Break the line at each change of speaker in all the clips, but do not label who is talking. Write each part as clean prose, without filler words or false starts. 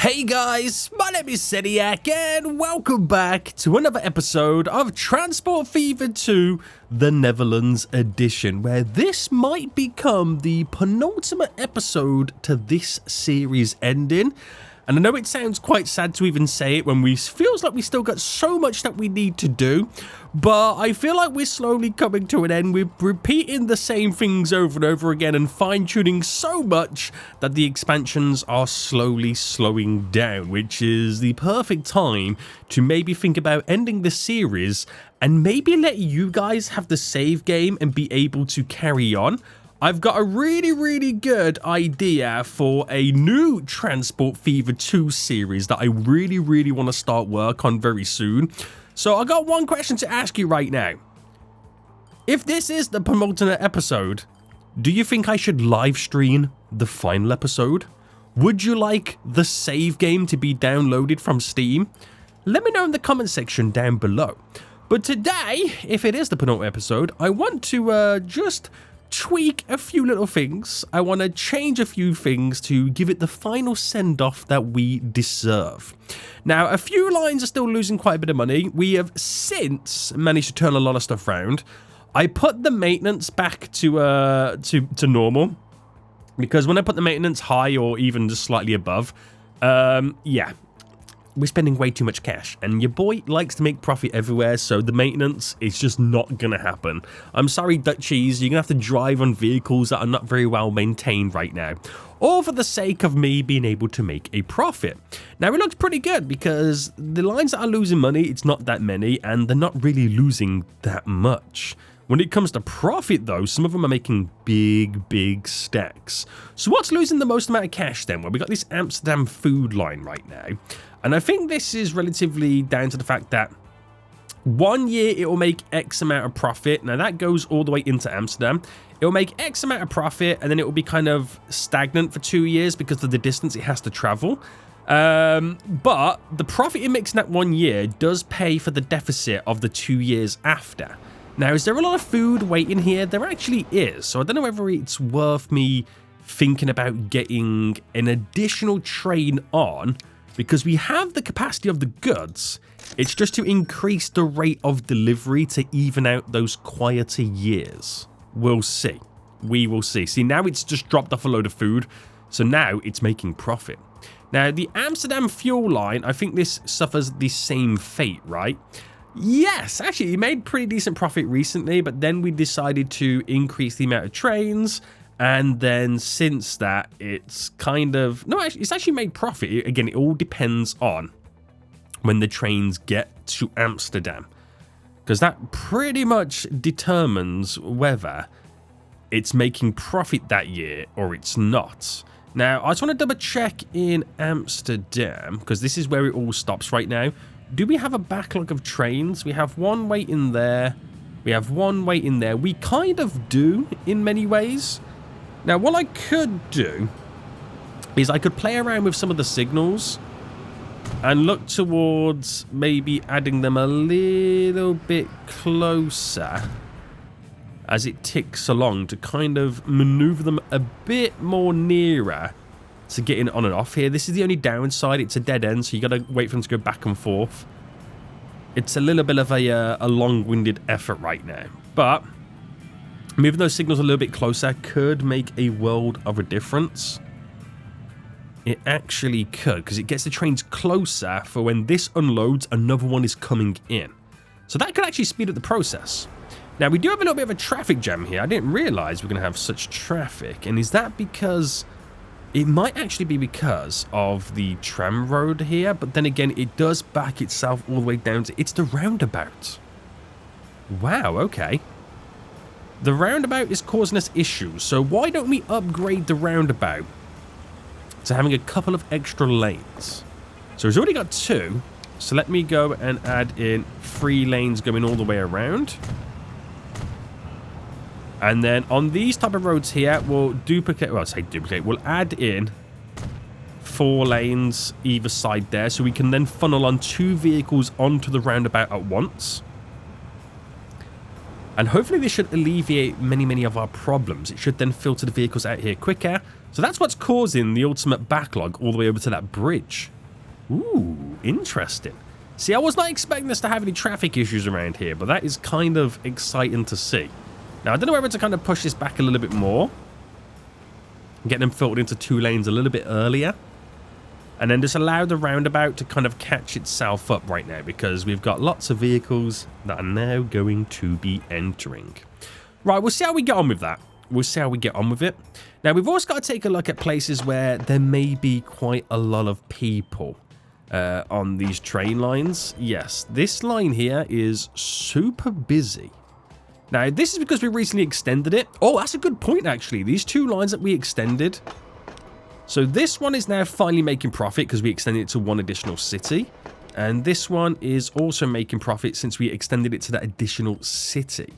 Hey guys, my name is Seniac and welcome back to another episode of Transport Fever 2, the Netherlands edition, where this might become the penultimate episode to this series ending. And I know it sounds quite sad to even say it when we feels like we still got so much that we need to do, but I feel like we're slowly coming to an end. We're repeating the same things over and over again and fine-tuning so much that the expansions are slowly slowing down, which is the perfect time to maybe think about ending the series and maybe let you guys have the save game and be able to carry on. I've got a really good idea for a new Transport Fever 2 series that I really want to start work on very soon. So I got one question to ask you right now. If this is the penultimate episode, do you think I should live stream the final episode? Would you like the save game to be downloaded from Steam? Let me know in the comment section down below. But today, if it is the penultimate episode, I want to just tweak a few little things. I want to change a few things to give it the final send-off that we deserve. Now, a few lines are still losing quite a bit of money. We have since managed to turn a lot of stuff around. I put the maintenance back to normal, because when I put the maintenance high or even just slightly above, yeah, we're spending way too much cash, and your boy likes to make profit everywhere, so the maintenance is just not gonna happen. I'm sorry, Dutchies, you're gonna have to drive on vehicles that are not very well maintained right now, all for the sake of me being able to make a profit. Now, it looks pretty good because the lines that are losing money, it's not that many, and they're not really losing that much. When it comes to profit, though, some of them are making big stacks. So what's losing the most amount of cash then? Well, we got this Amsterdam food line right now. And I think this is relatively down to the fact that 1 year it will make X amount of profit. Now that goes all the way into Amsterdam. It will make X amount of profit, and then it will be kind of stagnant for 2 years because of the distance it has to travel. But the profit it makes in that 1 year does pay for the deficit of the 2 years after. Now, is there a lot of food waiting here? There actually is. So I don't know whether it's worth me thinking about getting an additional train on, because we have the capacity of the goods. It's just to increase the rate of delivery to even out those quieter years. We'll see. We will see. See, now it's just dropped off a load of food, so now it's making profit. Now, the Amsterdam fuel line, I think this suffers the same fate, right? Yes, actually, it made pretty decent profit recently, but then we decided to increase the amount of trains. And then since that, it's kind of... No, it's actually made profit. Again, it all depends on when the trains get to Amsterdam, because that pretty much determines whether it's making profit that year or it's not. Now, I just want to double check in Amsterdam, because this is where it all stops right now. Do we have a backlog of trains? We have one waiting there. We have one waiting there. We kind of do in many ways. Now, what I could do is I could play around with some of the signals and look towards maybe adding them a little bit closer as it ticks along to kind of maneuver them a bit more nearer to getting on and off here. This is the only downside. It's a dead end, so you got to wait for them to go back and forth. It's a little bit of a long-winded effort right now, but moving those signals a little bit closer could make a world of a difference. It actually could, because it gets the trains closer for when this unloads, another one is coming in. So that could actually speed up the process. Now, we do have a little bit of a traffic jam here. I didn't realize we're going to have such traffic. And is that because... It might actually be because of the tram road here, but then again, it does back itself all the way down to... It's the roundabout. Wow, okay. The roundabout is causing us issues, so why don't we upgrade the roundabout to having a couple of extra lanes? So it's already got 2, so let me go and add in 3 lanes going all the way around. And then on these type of roads here, we'll duplicate, well, I say duplicate, we'll add in 4 lanes either side there, so we can then funnel on 2 vehicles onto the roundabout at once. And hopefully this should alleviate many of our problems. It should then filter the vehicles out here quicker, So that's what's causing the ultimate backlog all the way over to that bridge. Ooh, interesting. See, I was not expecting us to have any traffic issues around here, but that is kind of exciting to see. Now, I don't know whether to kind of push this back a little bit more. Get them filtered into 2 lanes a little bit earlier. And then just allow the roundabout to kind of catch itself up right now, because we've got lots of vehicles that are now going to be entering. Right, we'll see how we get on with that. We'll see how we get on with it. Now, we've also got to take a look at places where there may be quite a lot of people on these train lines. Yes, this line here is super busy. Now, this is because we recently extended it. Oh, that's a good point, actually. These 2 lines that we extended. So this one is now finally making profit because we extended it to 1 additional city. And this one is also making profit since we extended it to that additional city.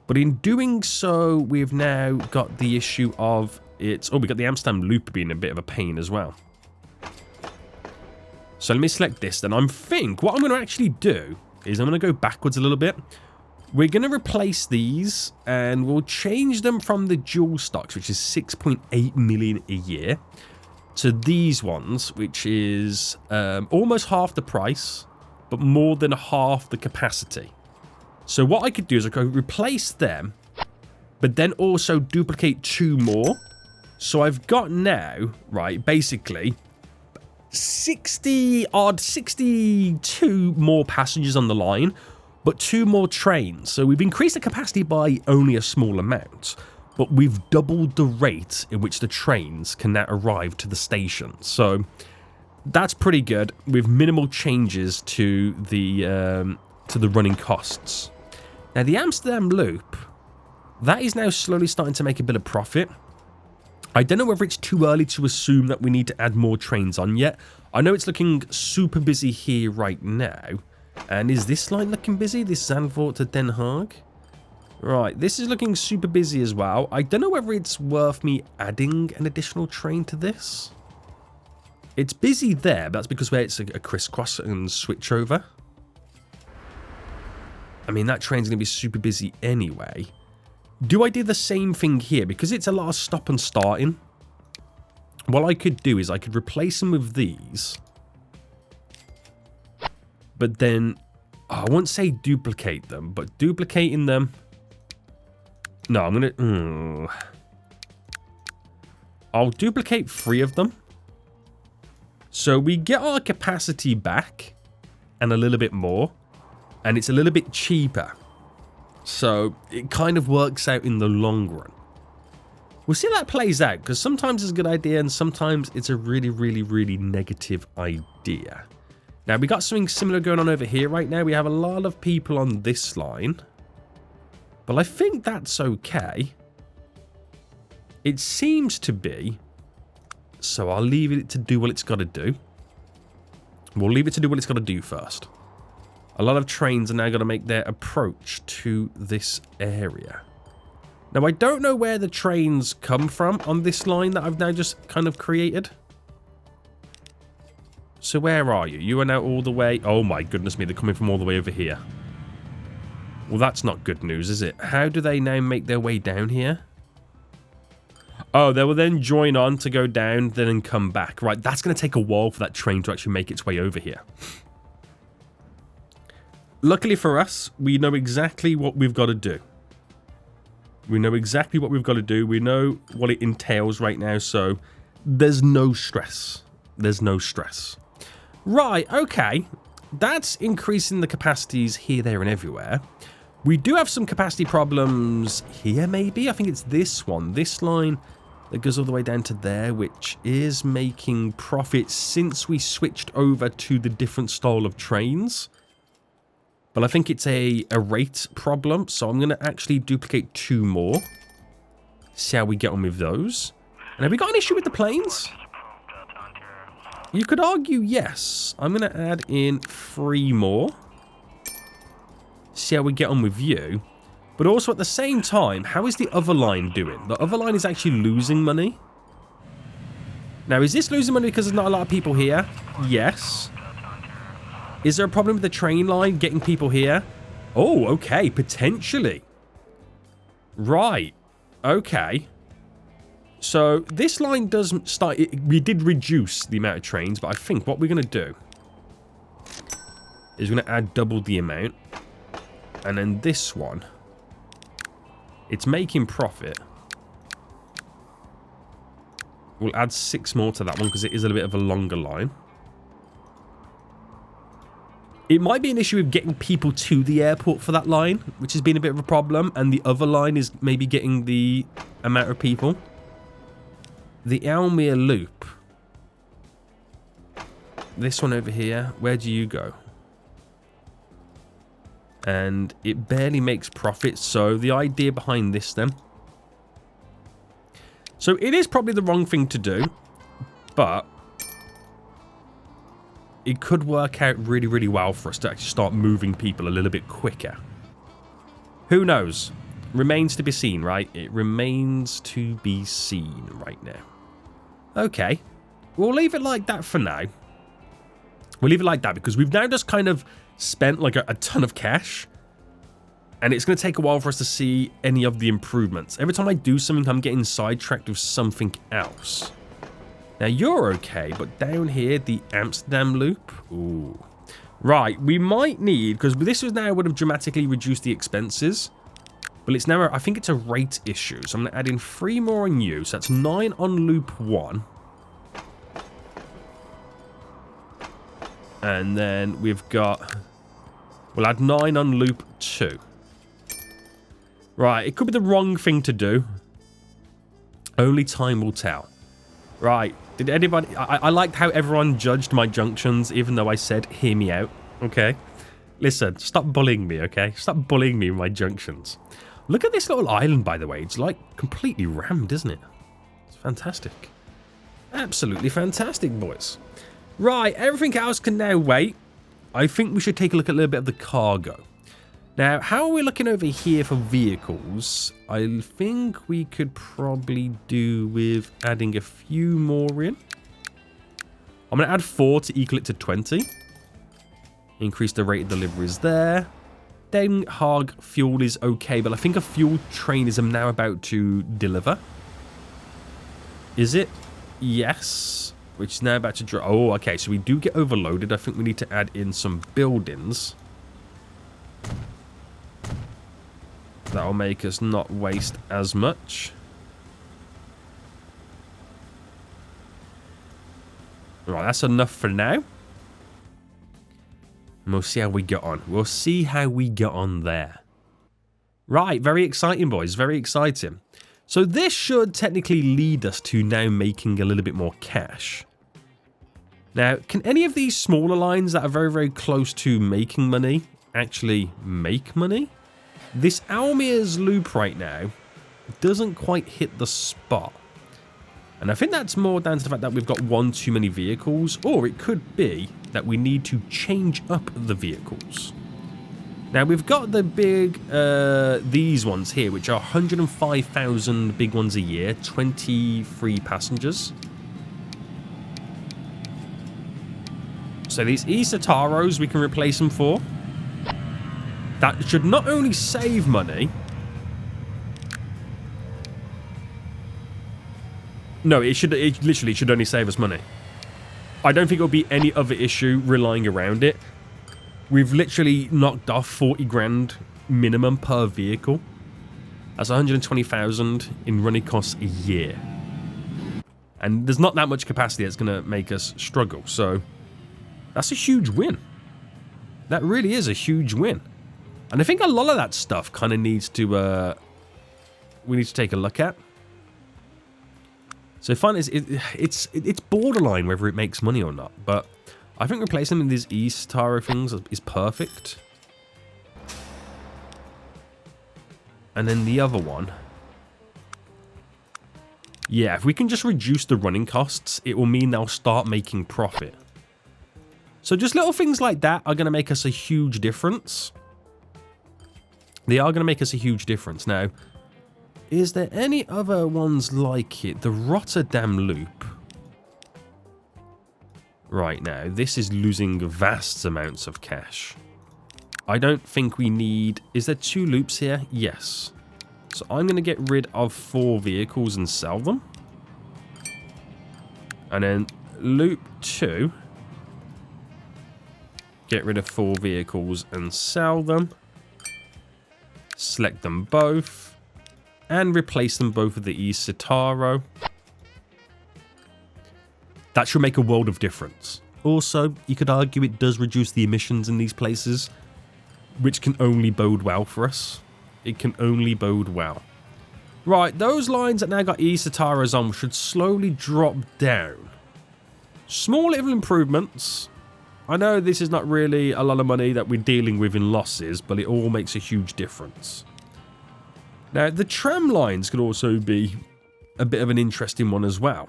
But in doing so, we've now got the issue of it's... Oh, we got the Amsterdam loop being a bit of a pain as well. So let me select this then. I think what I'm going to actually do is I'm going to go backwards a little bit. We're going to replace these and we'll change them from the dual stocks, which is 6.8 million a year, to these ones, which is almost half the price, but more than half the capacity. So what I could do is I could replace them, but then also duplicate 2 more. So I've got now, right, basically 62 more passengers on the line, but 2 more trains. So we've increased the capacity by only a small amount, but we've doubled the rate in which the trains can now arrive to the station. So that's pretty good with minimal changes to the running costs. Now, the Amsterdam Loop, that is now slowly starting to make a bit of profit. I don't know whether it's too early to assume that we need to add more trains on yet. I know it's looking super busy here right now. And is this line looking busy? This Zandvoort to Den Haag? Right, this is looking super busy as well. I don't know whether it's worth me adding an additional train to this. It's busy there, but that's because where it's a crisscross and switch over. I mean, that train's going to be super busy anyway. Do I do the same thing here? Because it's a lot of stop and starting. What I could do is I could replace them with these. But then, I won't say duplicate them, but duplicating them... No, I'm going to... I'll duplicate 3 of them. So we get our capacity back and a little bit more. And it's a little bit cheaper. So it kind of works out in the long run. We'll see how that plays out, because sometimes it's a good idea and sometimes it's a really, really, really negative idea. Now, we got something similar going on over here right now. We have a lot of people on this line. But I think that's okay. It seems to be. So I'll leave it to do what it's got to do. We'll leave it to do what it's got to do first. A lot of trains are now going to make their approach to this area. Now, I don't know where the trains come from on this line that I've now just kind of created. So where are you? You are now all the way... Oh my goodness me, they're coming from all the way over here. Well, that's not good news, is it? How do they now make their way down here? Oh, they will then join on to go down, then come back. Right, that's going to take a while for that train to actually make its way over here. Luckily for us, we know exactly what we've got to do. We know exactly what we've got to do. We know what it entails right now, so there's no stress. There's no stress. Right, okay. That's increasing the capacities here, there, and everywhere. We do have some capacity problems here, maybe. I think it's this one. This line that goes all the way down to there, which is making profit since we switched over to the different style of trains. But I think it's a rate problem, so I'm going to actually duplicate 2 more. See how we get on with those. And have we got an issue with the planes? You could argue yes. I'm going to add in 3 more. See how we get on with you. But also at the same time, how is the other line doing? The other line is actually losing money. Now, is this losing money because there's not a lot of people here? Yes. Is there a problem with the train line getting people here? Oh, okay, potentially. Right. Okay. So this line doesn't start... we did reduce the amount of trains, but I think what we're going to do is we're going to add double the amount. And then this one, it's making profit. We'll add 6 more to that one because it is a little bit of a longer line. It might be an issue with getting people to the airport for that line, which has been a bit of a problem. And the other line is maybe getting the amount of people. The Almere Loop. This one over here, where do you go? And it barely makes profit, so the idea behind this then. So it is probably the wrong thing to do, but it could work out really, really well for us to actually start moving people a little bit quicker. Who knows? Remains to be seen, right? It remains to be seen right now. Okay, we'll leave it like that for now. We'll leave it like that because we've now just kind of spent like a ton of cash. And it's going to take a while for us to see any of the improvements. Every time I do something, I'm getting sidetracked with something else. Now, you're okay, but down here, the Amsterdam Loop. Ooh. Right, we might need... because this now would have dramatically reduced the expenses. But it's now... I think it's a rate issue. So I'm going to add in 3 more on you. So that's 9 on Loop 1. And then we've got... we'll add 9 on Loop 2. Right, it could be the wrong thing to do. Only time will tell. Right, did anybody... I liked how everyone judged my junctions, even though I said, hear me out, okay? Listen, stop bullying me, okay? Stop bullying me with my junctions. Look at this little island, by the way. It's, like, completely rammed, isn't it? It's fantastic. Absolutely fantastic, boys. Right, everything else can now wait. I think we should take a look at a little bit of the cargo. Now, how are we looking over here for vehicles? I think we could probably do with adding a few more in. I'm going to add 4 to equal it to 20. Increase the rate of deliveries there. Den Haag fuel is okay, but I think a fuel train is now about to deliver. Is it? Yes. Which is now about to draw. Oh, okay. So we do get overloaded. I think we need to add in some buildings. That'll make us not waste as much. Right, that's enough for now. And we'll see how we get on. We'll see how we get on there. Right, very exciting, boys. Very exciting. So this should technically lead us to now making a little bit more cash. Now, can any of these smaller lines that are very, very close to making money actually make money? This Almere's loop right now doesn't quite hit the spot. And I think that's more down to the fact that we've got one too many vehicles, or it could be that we need to change up the vehicles. Now, we've got the big, these ones here, which are 105,000 big ones a year, 23 passengers. So these Isataros, we can replace them for. That should not only save money. No, it literally should only save us money. I don't think it'll be any other issue relying around it. We've literally knocked off 40 grand minimum per vehicle. That's 120,000 in running costs a year. And there's not that much capacity that's going to make us struggle. So that's a huge win. That really is a huge win. And I think a lot of that stuff kind of needs to, we need to take a look at. So fun is, it's borderline whether it makes money or not. But I think replacing them with these East Taro things is perfect. And then the other one. Yeah, if we can just reduce the running costs, it will mean they'll start making profit. So just little things like that are going to make us a huge difference. They are going to make us a huge difference. Now, is there any other ones like it? The Rotterdam Loop. Right now, this is losing vast amounts of cash. I don't think we need... Is there 2 loops here? Yes. So I'm going to get rid of 4 vehicles and sell them. And then loop 2. Get rid of 4 vehicles and sell them. Select them both. And replace them both with the East Citaro. That should make a world of difference. Also, you could argue it does reduce the emissions in these places, which can only bode well for us. It can only bode well. Right, those lines that now got East Citaros on should slowly drop down. Small little improvements. I know this is not really a lot of money that we're dealing with in losses, but it all makes a huge difference. Now, the tram lines could also be a bit of an interesting one as well.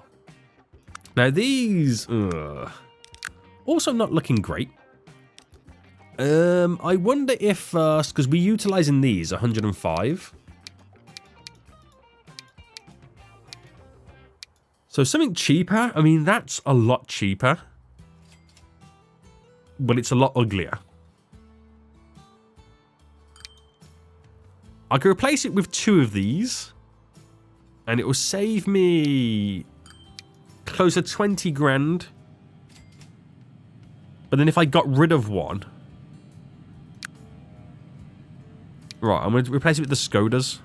Now, these... also not looking great. I wonder if first, because we're utilizing these 105. So something cheaper. I mean, that's a lot cheaper. But it's a lot uglier. I could replace it with 2 of these. And it will save me close to 20 grand. But then if I got rid of one... Right, I'm going to replace it with the Skodas.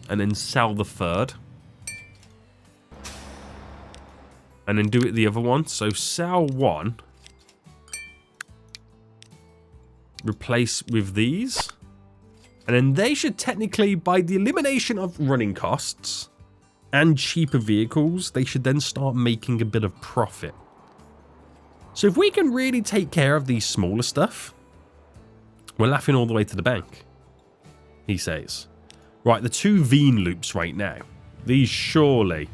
And then sell the 3rd. And then do it the other one. So sell 1. Replace with these. And then they should technically, by the elimination of running costs and cheaper vehicles, they should then start making a bit of profit. So if we can really take care of these smaller stuff, we're laughing all the way to the bank, he says. Right, the 2 Veen loops right now. These surely...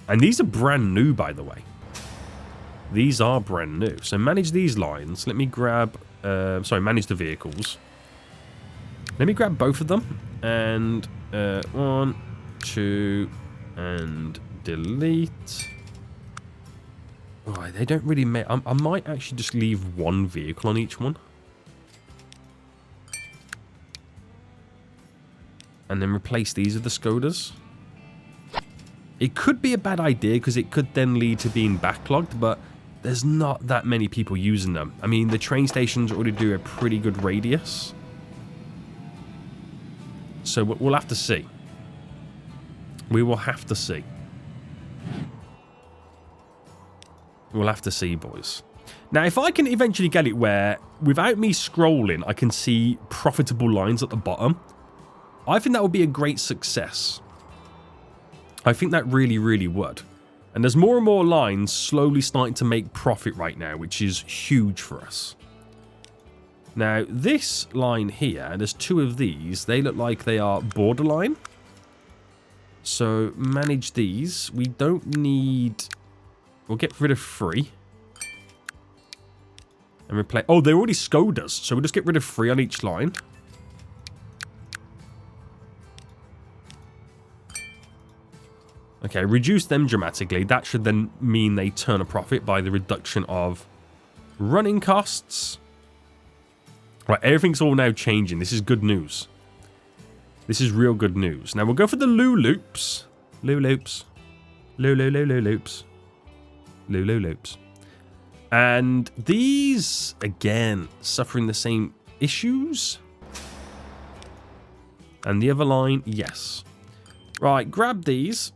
And these are brand new, by the way. These are brand new. So manage these lines. Let me grab... manage the vehicles. Let me grab both of them. And 1, 2, and delete. Oh, they don't really make... I might actually just leave 1 vehicle on each one. And then replace these with the Skodas. It could be a bad idea because it could then lead to being backlogged, but there's not that many people using them. I mean, the train stations already do a pretty good radius. So we'll have to see. We will have to see. We'll have to see, boys. Now, if I can eventually get it where, without me scrolling, I can see profitable lines at the bottom, I think that would be a great success. I think that really, really would. And there's more and more lines slowly starting to make profit right now, which is huge for us. Now, this line here, there's 2 of these. They look like they are borderline. So, manage these. We don't need... We'll get rid of 3. And replace... Oh, they're already Skodas. So, we'll just get rid of 3 on each line. Okay, reduce them dramatically. That should then mean they turn a profit by the reduction of running costs. Right, everything's all now changing. This is good news. This is real good news. Now, we'll go for the Loo loops. Loo loops. Loo loops. Loo loops. And these, again, suffering the same issues. And the other line, yes. Right, grab these.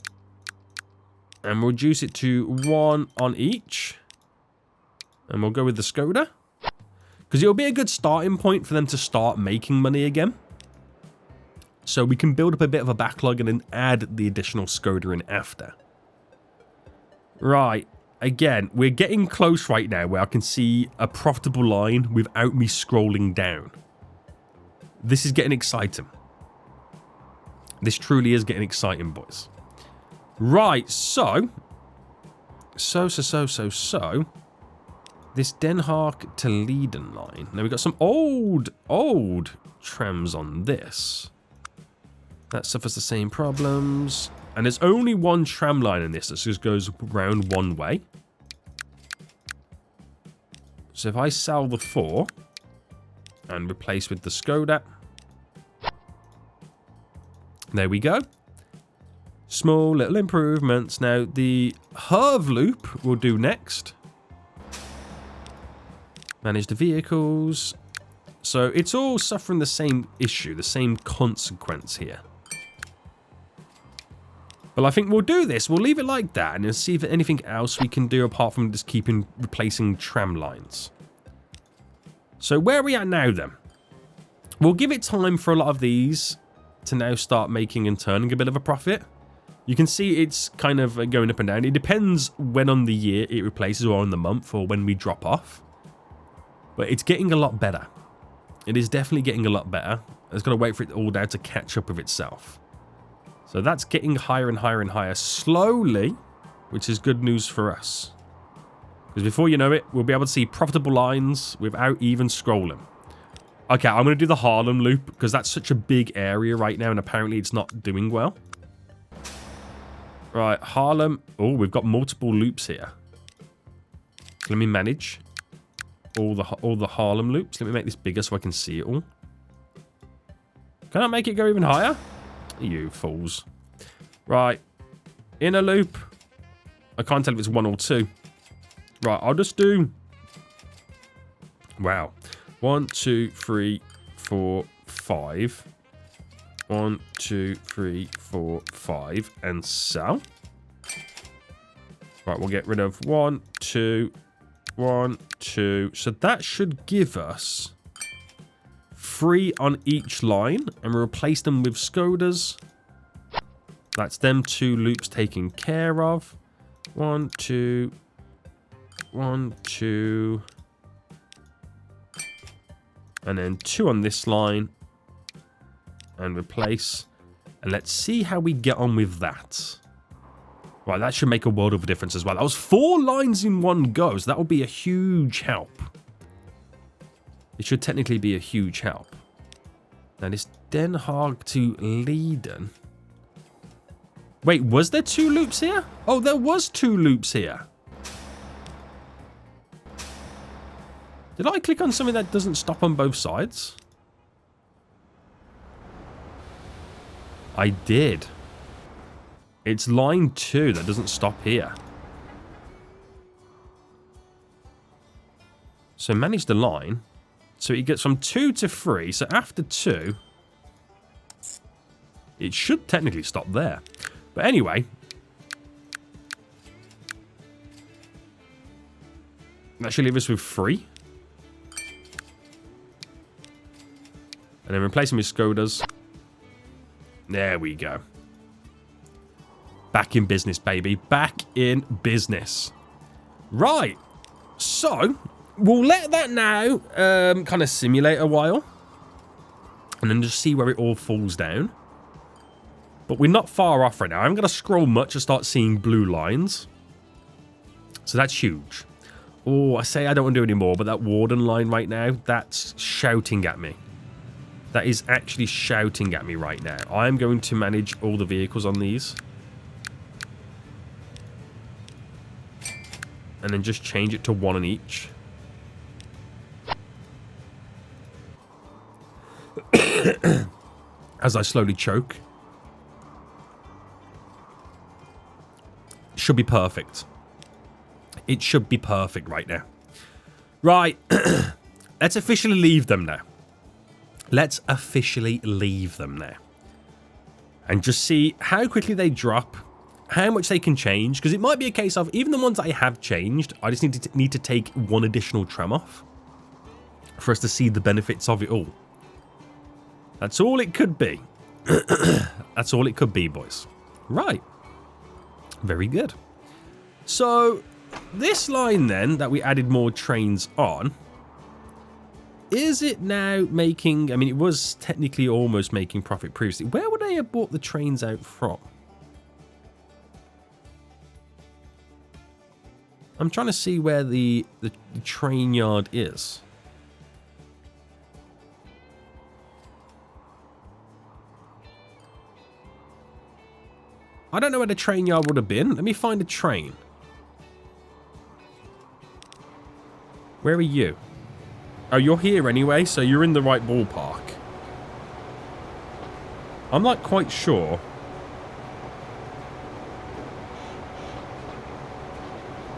And we'll reduce it to 1 on each. And we'll go with the Skoda. Because it'll be a good starting point for them to start making money again. So we can build up a bit of a backlog and then add the additional Skoda in after. Right. Again, we're getting close right now where I can see a profitable line without me scrolling down. This is getting exciting. This truly is getting exciting, boys. Right, so. This Den Haag to Leiden line. Now we've got some old trams on this. That suffers the same problems. And there's only 1 tram line in this that just goes round one way. So if I sell the 4 and replace with the Skoda. There we go. Small little improvements. Now, the Herv loop we'll do next. Manage the vehicles. So it's all suffering the same issue, the same consequence here. But I think we'll do this. We'll leave it like that and then see if there's anything else we can do apart from just replacing tram lines. So where are we at now then? We'll give it time for a lot of these to now start making and turning a bit of a profit. You can see it's kind of going up and down. It depends when on the year it replaces or on the month or when we drop off. But it's getting a lot better. It is definitely getting a lot better. It's got to wait for it all now to catch up with itself. So that's getting higher and higher and higher slowly, which is good news for us. Because before you know it, we'll be able to see profitable lines without even scrolling. Okay, I'm going to do the Harlem loop because that's such a big area right now and apparently it's not doing well. Right, Harlem. Oh, we've got multiple loops here. Let me manage all the Harlem loops. Let me make this bigger so I can see it all. Can I make it go even higher? You fools. Right. Inner loop. I can't tell if it's 1 or 2. Right, I'll just do... Wow. 1, 2, 3, 4, 5. 1, 2, 3, 4, 5. And so. Right, we'll get rid of 1, 2, 1, 2. So that should give us 3 on each line, and we'll replace them with Skodas. That's them 2 loops taken care of. 1, 2, 1, 2, and then 2 on this line, and replace. And let's see how we get on with that. Right, that should make a world of a difference as well. That was 4 lines in one go, so that will be a huge help. It should technically be a huge help. Now, this Den Haag to Leiden. Wait, was there 2 loops here? Oh, there was 2 loops here. Did I click on something that doesn't stop on both sides? I did. It's line 2 that doesn't stop here. So manage the line. So it gets from 2 to 3. So after 2, it should technically stop there. But anyway, that should leave us with 3. And then replace them with Skodas. There we go. Back in business, baby. Back in business. Right. So, we'll let that now kind of simulate a while. And then just see where it all falls down. But we're not far off right now. I'm going to scroll much to start seeing blue lines. So that's huge. Oh, I say I don't want to do any more, but that Warden line right now, that's shouting at me. That is actually shouting at me right now. I'm going to manage all the vehicles on these. And then just change it to 1 on each. As I slowly choke. Should be perfect. It should be perfect right now. Right. Let's officially leave them now. Let's officially leave them now. And just see how quickly they drop. How much they can change. Because it might be a case of, even the ones that I have changed, I just need to take 1 additional tram off. For us to see the benefits of it all. That's all it could be. That's all it could be, boys. Right. Very good. So, this line then, that we added more trains on, is it now making... I mean, it was technically almost making profit previously. Where would I have bought the trains out from? I'm trying to see where the train yard is. I don't know where the train yard would have been. Let me find a train. Where are you? Oh, you're here anyway, so you're in the right ballpark. I'm not quite sure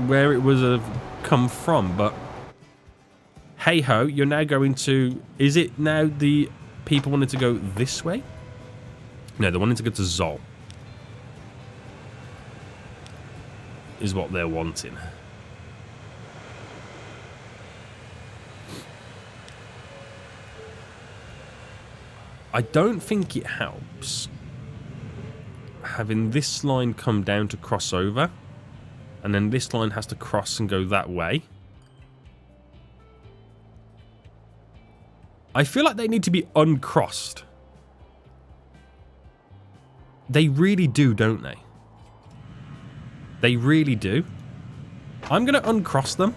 where it was come from, but hey ho, you're now going to... Is it now the people wanting to go this way? No, they're wanting to go to Zol. Is what they're wanting. I don't think it helps having this line come down to cross over, and then this line has to cross and go that way. I feel like they need to be uncrossed. They really do, don't they? They really do. I'm going to uncross them.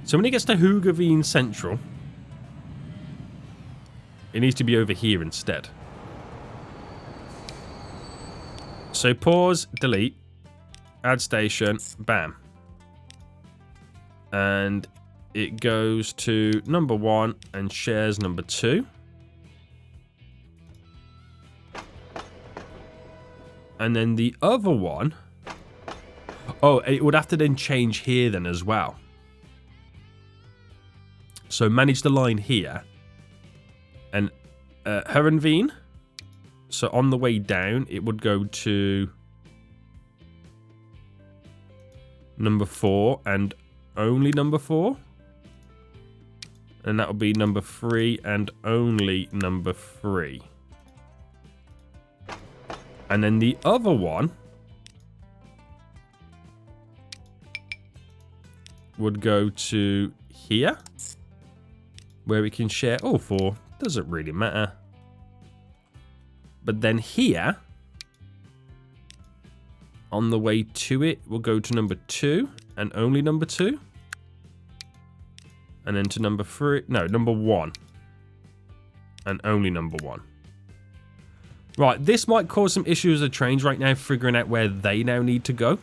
So when it gets to Hoogeveen Central, it needs to be over here instead. So pause, delete, add station, bam. And it goes to number 1 and shares number 2. And then the other one... Oh, it would have to then change here then as well. So manage the line here. And Herenveen. So on the way down, it would go to number 4 and only number 4. And that would be number 3 and only number 3. And then the other one would go to here, where we can share all 4. Doesn't really matter. But then here, on the way to it, we'll go to number 2 and only number 2. And then to number 3, no, number 1 and only number 1. Right, this might cause some issues with trains right now, figuring out where they now need to go.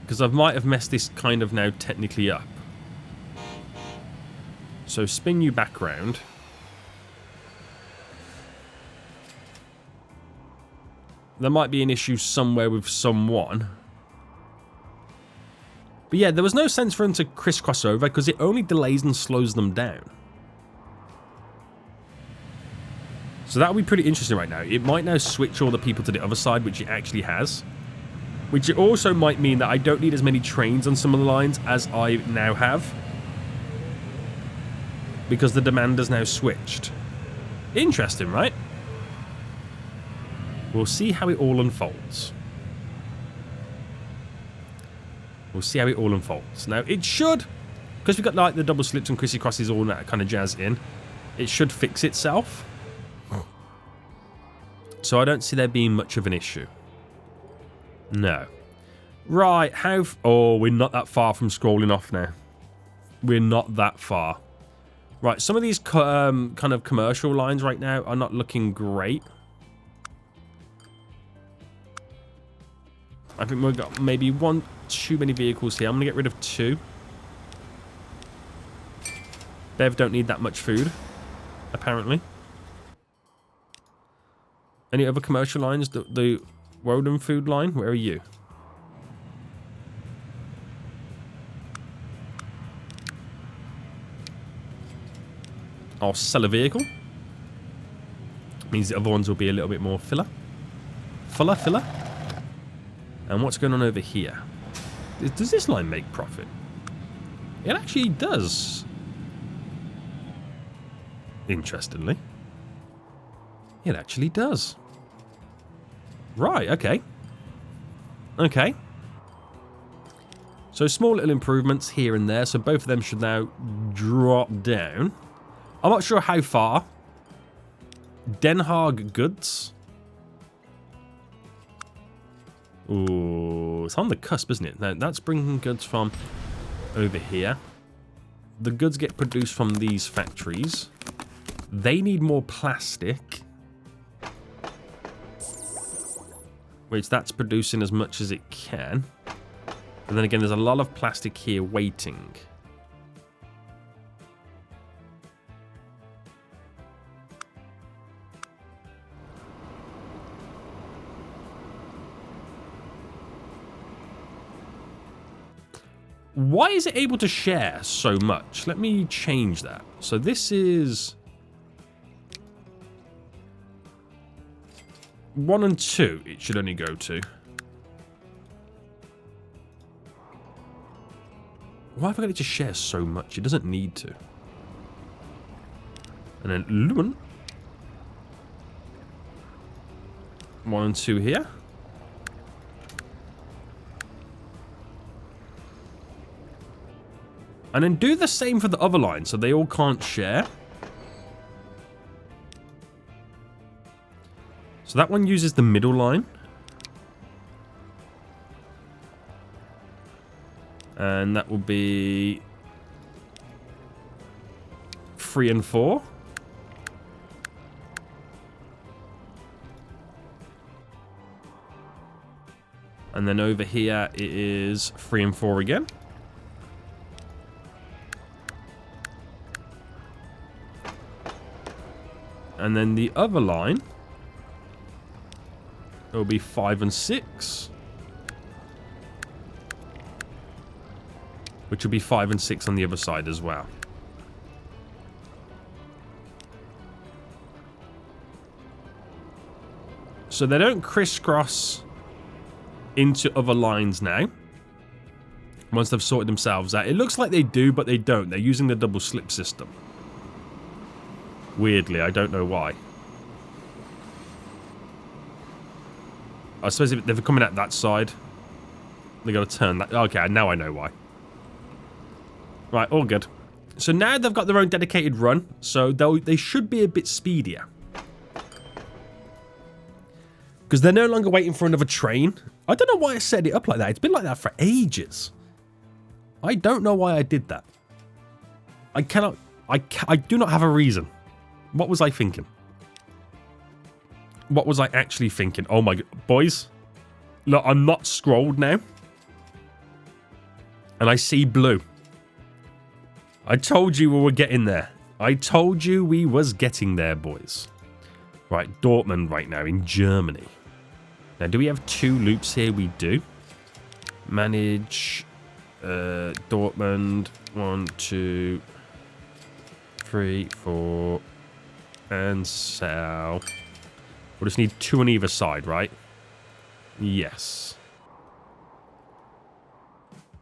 Because I might have messed this kind of now technically up. So spin you back round. There might be an issue somewhere with someone. But yeah, there was no sense for them to crisscross over because it only delays and slows them down. So that'll be pretty interesting right now. It might now switch all the people to the other side, which it actually has. Which it also might mean that I don't need as many trains on some of the lines as I now have. Because the demand has now switched. Interesting, right? We'll see how it all unfolds. We'll see how it all unfolds. Now, it should, because we've got like the double slips and crissy crosses, all that kind of jazz in, it should fix itself. So I don't see there being much of an issue. No. Right, how... Oh, we're not that far from scrolling off now. We're not that far. Right, some of these kind of commercial lines right now are not looking great. I think we've got maybe too many vehicles here. I'm going to get rid of 2. Bev don't need that much food, apparently. Any other commercial lines? The Woden food line? Where are you? I'll sell a vehicle. Means the other ones will be a little bit more filler. Filler. And what's going on over here? Does this line make profit? It actually does. Interestingly. It actually does. Right, okay. Okay. So small little improvements here and there. So both of them should now drop down. I'm not sure how far. Den Haag goods. Ooh, it's on the cusp, isn't it? Now, that's bringing goods from over here. The goods get produced from these factories. They need more plastic. Which that's producing as much as it can. And then again, there's a lot of plastic here waiting. Why is it able to share so much? Let me change that. So this is 1 and 2 it should only go to. Why have I got it to share so much? It doesn't need to. And then Lumen. 1 and 2 here. And then do the same for the other line so they all can't share. So that one uses the middle line. And that will be 3 and 4. And then over here it is 3 and 4 again. And then the other line, it will be 5 and 6. Which will be 5 and 6 on the other side as well. So they don't crisscross into other lines now. Once they've sorted themselves out. It looks like they do, but they don't. They're using the double slip system. Weirdly, I don't know why. I suppose if they're coming at that side, they got to turn that. Okay, now I know why. Right, all good. So now they've got their own dedicated run, so they should be a bit speedier. Because they're no longer waiting for another train. I don't know why I set it up like that. It's been like that for ages. I don't know why I did that. I do not have a reason. What was I thinking? What was I actually thinking? Oh my god. Boys, look, I'm not scrolled now. And I see blue. I told you we were getting there. I told you we was getting there, boys. Right, Dortmund right now in Germany. Now, do we have 2 loops here? We do. Manage Dortmund. 1, 2, 3, 4. And sell. We'll just need 2 on either side, right? Yes.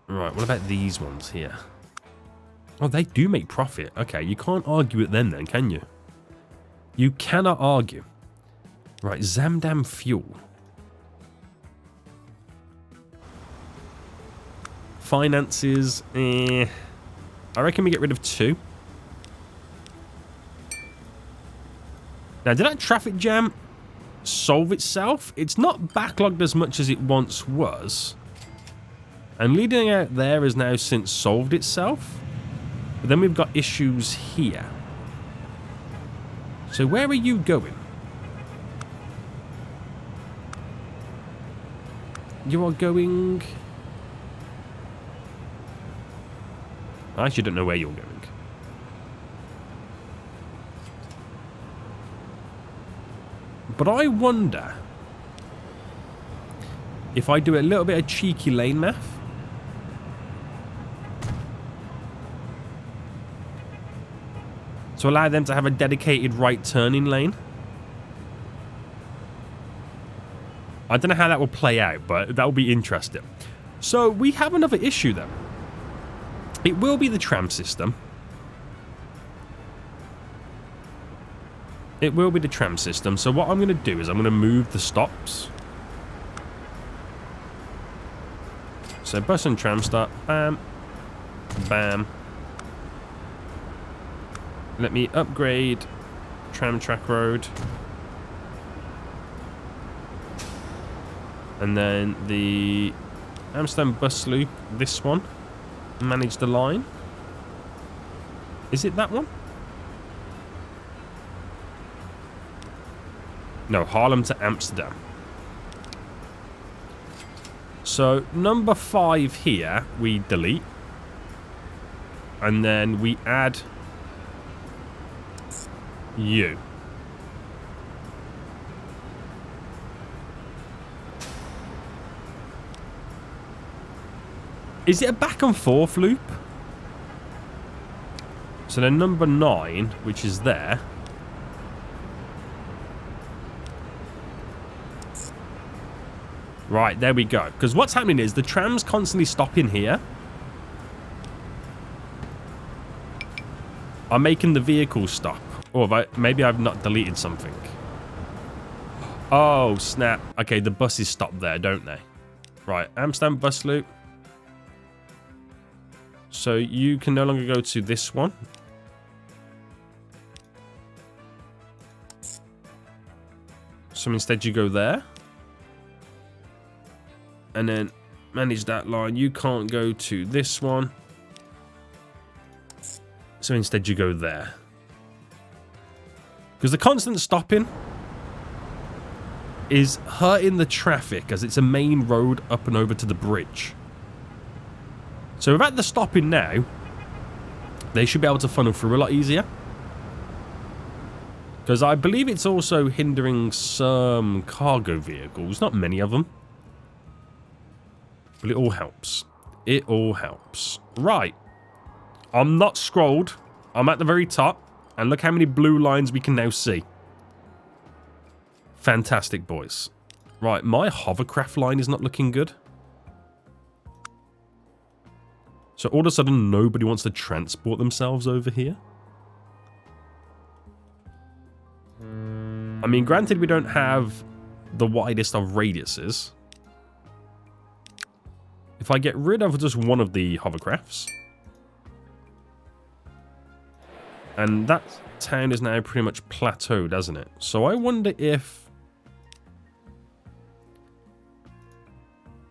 Right, what about these ones here? Oh, they do make profit. Okay, you can't argue with them then, can you? You cannot argue. Right, Zamdam Fuel. Finances, I reckon we get rid of 2. Now, did that traffic jam solve itself? It's not backlogged as much as it once was. And leading out there has now since solved itself. But then we've got issues here. So where are you going? You are going... I actually don't know where you're going. But I wonder if I do a little bit of cheeky lane math. To allow them to have a dedicated right turning lane. I don't know how that will play out, but that will be interesting. So we have another issue then. It will be the tram system. It will be the tram system. So what I'm going to do is I'm going to move the stops. So bus and tram stop. Bam. Bam. Let me upgrade tram track road. And then the Amsterdam bus loop, this one. Manage the line. Is it that one? No, Haarlem to Amsterdam. So number 5 here we delete. And then we add you. Is it a back and forth loop? So then number 9, which is there. Right, there we go. Because what's happening is the tram's constantly stopping here. I'm making the vehicle stop. Or maybe I've not deleted something. Oh, snap. Okay, the buses stop there, don't they? Right, Amsterdam bus loop. So you can no longer go to this one. So instead you go there. And then manage that line. You can't go to this one. So instead you go there. Because the constant stopping is hurting the traffic as it's a main road up and over to the bridge. So without the stopping now, they should be able to funnel through a lot easier. Because I believe it's also hindering some cargo vehicles. Not many of them. But it all helps. It all helps. Right. I'm not scrolled. I'm at the very top. And look how many blue lines we can now see. Fantastic, boys. Right, my hovercraft line is not looking good. So all of a sudden, nobody wants to transport themselves over here. I mean, granted, we don't have the widest of radiuses. If I get rid of just one of the hovercrafts. And that town is now pretty much plateaued, hasn't it? So I wonder if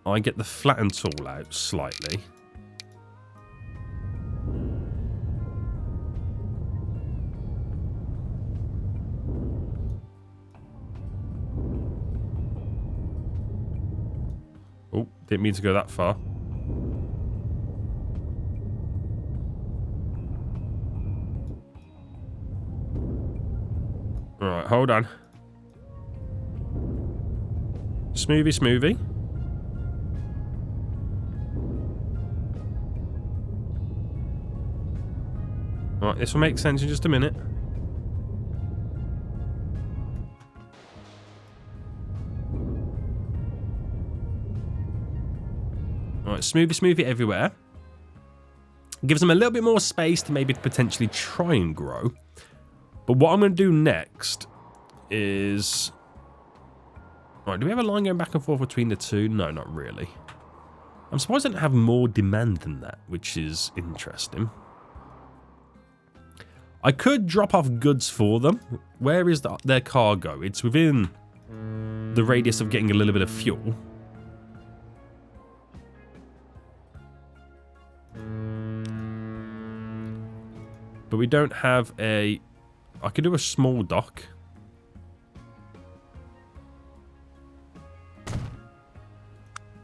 I get the flatten tool out slightly. Oh, didn't mean to go that far. Alright, hold on. Smoothie, smoothie. Alright, this will make sense in just a minute. Alright, smoothie, smoothie everywhere. Gives them a little bit more space to maybe potentially try and grow. But what I'm going to do next is... Alright, do we have a line going back and forth between the two? No, not really. I'm surprised I don't have more demand than that, which is interesting. I could drop off goods for them. Where is their cargo? It's within the radius of getting a little bit of fuel. But we don't have a... I could do a small dock.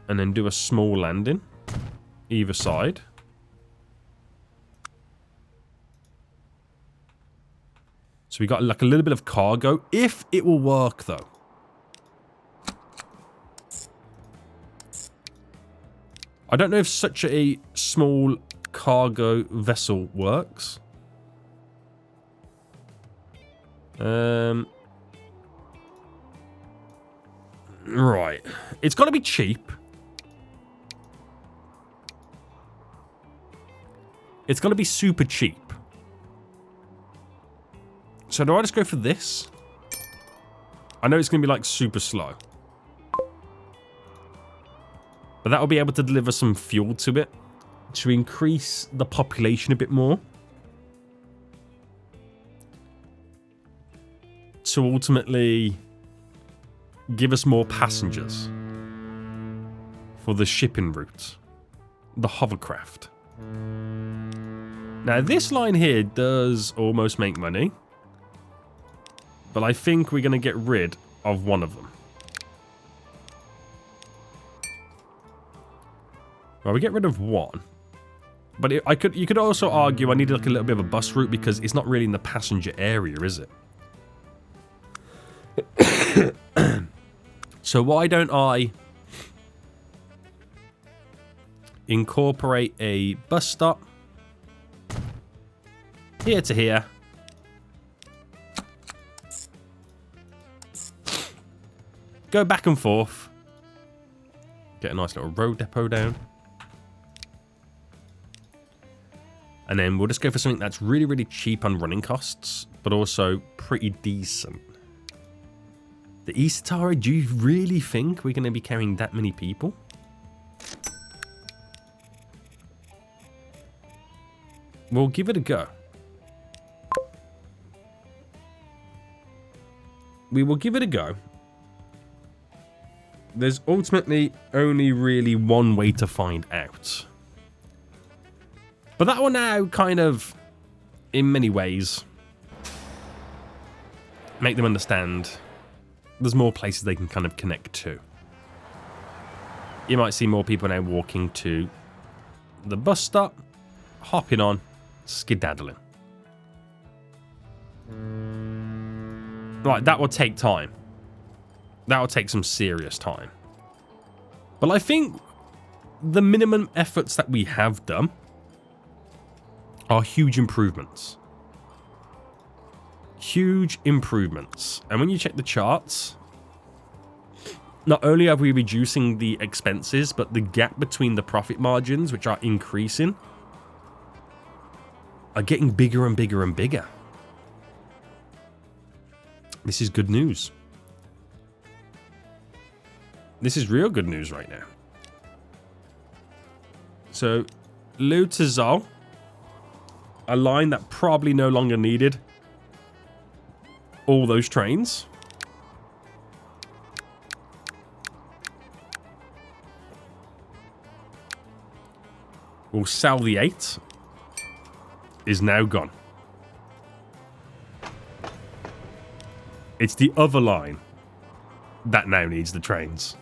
And then do a small landing. Either side. So we got like a little bit of cargo. If it will work though. I don't know if such a small cargo vessel works. Right. It's got to be cheap. It's got to be super cheap. So do I just go for this? I know it's going to be like super slow. But that will be able to deliver some fuel to it. To increase the population a bit more. To ultimately give us more passengers for the shipping route, the hovercraft. Now this line here does almost make money, but I think we're going to get rid of one of them. Well, we get rid of one, but you could also argue I need like a little bit of a bus route because it's not really in the passenger area, is it? So why don't I incorporate a bus stop. Here to here. Go back and forth. Get a nice little road depot down. And then we'll just go for something that's really, really cheap on running costs, but also pretty decent. The Eastara, do you really think we're going to be carrying that many people? We'll give it a go. We will give it a go. There's ultimately only really one way to find out. But that will now kind of, in many ways, make them understand there's more places they can kind of connect to. You might see more people now walking to the bus stop, hopping on, skedaddling. Right, that will take time. That will take some serious time. But I think the minimum efforts that we have done are huge improvements. Huge improvements. And when you check the charts, not only are we reducing the expenses, but the gap between the profit margins, which are increasing, are getting bigger and bigger and bigger. This is good news. This is real good news right now. So, Lutazol, a line that probably no longer needed all those trains. We'll sell the 8. Is now gone. It's the other line that now needs the trains.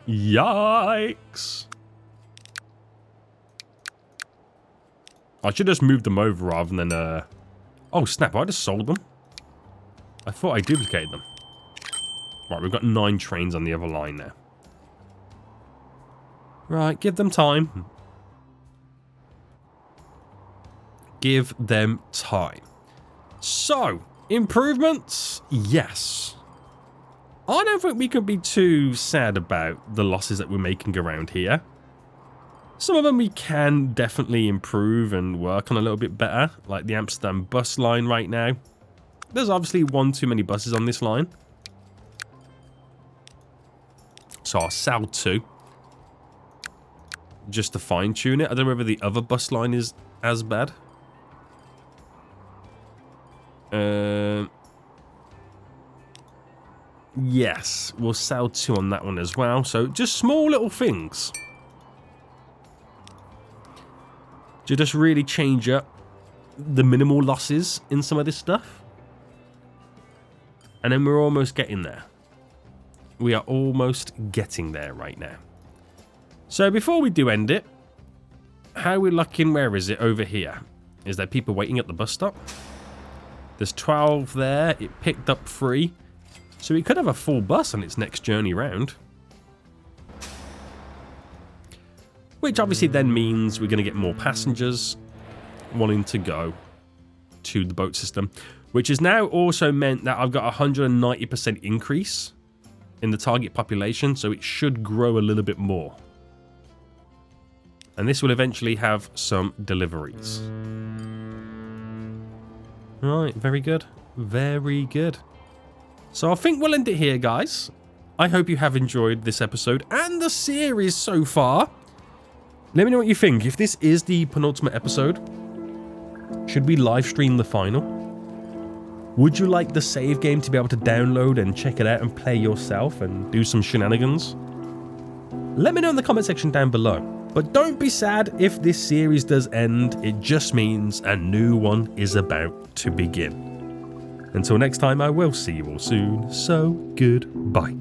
Yikes. I should just move them over rather than... Oh, snap. I just sold them. I thought I duplicated them. Right, we've got 9 trains on the other line now. Right, give them time. Give them time. So, improvements? Yes. I don't think we could be too sad about the losses that we're making around here. Some of them we can definitely improve and work on a little bit better, like the Amsterdam bus line right now. There's obviously one too many buses on this line. So I'll sell 2. Just to fine tune it. I don't know whether the other bus line is as bad. Yes, we'll sell 2 on that one as well. So just small little things to just really change up the minimal losses in some of this stuff. And then we're almost getting there. We are almost getting there right now. So before we do end it, how are we looking? Where is it? Over here. Is there people waiting at the bus stop? There's 12 there. It picked up 3. So we could have a full bus on its next journey round. Which obviously then means we're going to get more passengers wanting to go to the boat system. Which has now also meant that I've got a 190% increase in the target population. So it should grow a little bit more. And this will eventually have some deliveries. Right, very good. Very good. So I think we'll end it here, guys. I hope you have enjoyed this episode and the series so far. Let me know what you think. If this is the penultimate episode, should we live stream the final? Would you like the save game to be able to download and check it out and play yourself and do some shenanigans? Let me know in the comment section down below. But don't be sad if this series does end. It just means a new one is about to begin. Until next time, I will see you all soon. So, goodbye.